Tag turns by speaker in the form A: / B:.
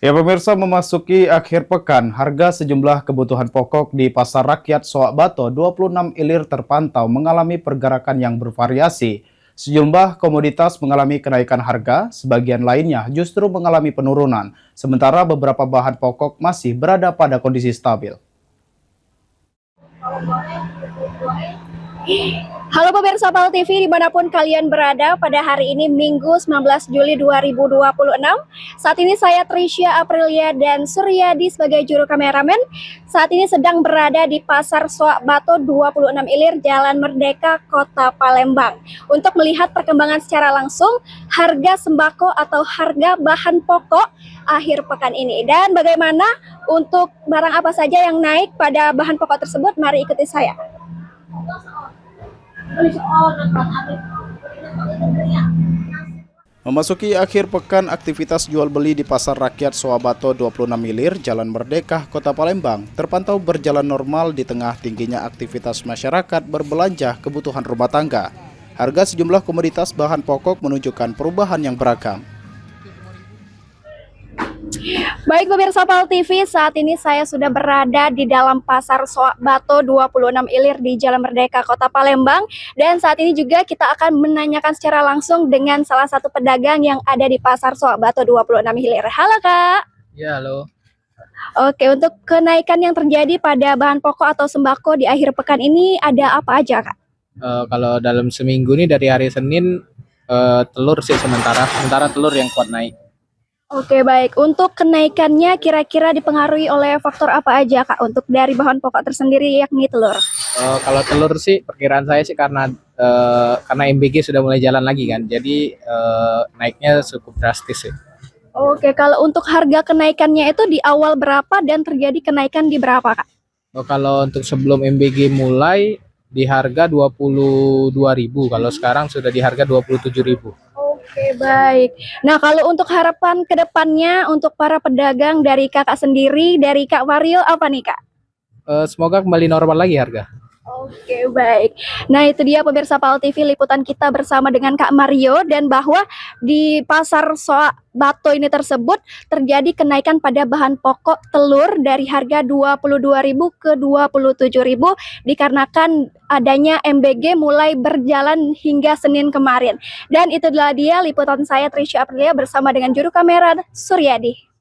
A: Ya pemirsa, memasuki akhir pekan, harga sejumlah kebutuhan pokok di Pasar Rakyat Soak Bato 26 Ilir terpantau mengalami pergerakan yang bervariasi. Sejumlah komoditas mengalami kenaikan harga, sebagian lainnya justru mengalami penurunan, sementara beberapa bahan pokok masih berada pada kondisi stabil.
B: Halo pemirsa PAL TV dimanapun kalian berada, pada hari ini Minggu 19 Juli 2026. Saat ini saya Trisha Aprilia dan Suryadi sebagai juru kameramen. Saat ini sedang berada di Pasar Soak Bato 26 Ilir, Jalan Merdeka, Kota Palembang, untuk melihat perkembangan secara langsung harga sembako atau harga bahan pokok akhir pekan ini. Dan bagaimana untuk barang apa saja yang naik pada bahan pokok tersebut, mari ikuti saya.
A: Memasuki akhir pekan, aktivitas jual beli di Pasar Rakyat Soak Bato 26 Ilir, Jalan Merdeka, Kota Palembang terpantau berjalan normal di tengah tingginya aktivitas masyarakat berbelanja kebutuhan rumah tangga. Harga sejumlah komoditas bahan pokok menunjukkan perubahan yang beragam.
B: Baik pemirsa PAL TV, saat ini saya sudah berada di dalam Pasar Soak Bato 26 Ilir di Jalan Merdeka, Kota Palembang. Dan saat ini juga kita akan menanyakan secara langsung dengan salah satu pedagang yang ada di Pasar Soak Bato 26 Ilir. Halo Kak.
C: Ya, halo.
B: Oke, untuk kenaikan yang terjadi pada bahan pokok atau sembako di akhir pekan ini ada apa aja Kak?
C: Kalau dalam seminggu nih dari hari Senin telur sih sementara telur yang kuat naik.
B: Oke baik, untuk kenaikannya kira-kira dipengaruhi oleh faktor apa aja Kak untuk dari bahan pokok tersendiri yakni telur?
C: Kalau telur sih perkiraan saya sih karena MBG sudah mulai jalan lagi kan, jadi naiknya cukup drastis sih.
B: Oke, kalau untuk harga kenaikannya itu di awal berapa dan terjadi kenaikan di berapa Kak?
C: Kalau untuk sebelum MBG mulai di harga 22.000, kalau sekarang sudah di harga 27.000.
B: Oke baik. Nah kalau untuk harapan ke depannya untuk para pedagang dari kakak sendiri, dari Kak Mario apa nih Kak?
C: Semoga kembali normal lagi harga.
B: Oke baik. Nah itu dia pemirsa PAL TV liputan kita bersama dengan Kak Mario, dan bahwa di Pasar Soak Bato ini tersebut terjadi kenaikan pada bahan pokok telur dari harga 22.000 ke 27.000 dikarenakan adanya MBG mulai berjalan hingga Senin kemarin. Dan itulah dia liputan saya Trisha Aprilia bersama dengan juru kamera Suryadi.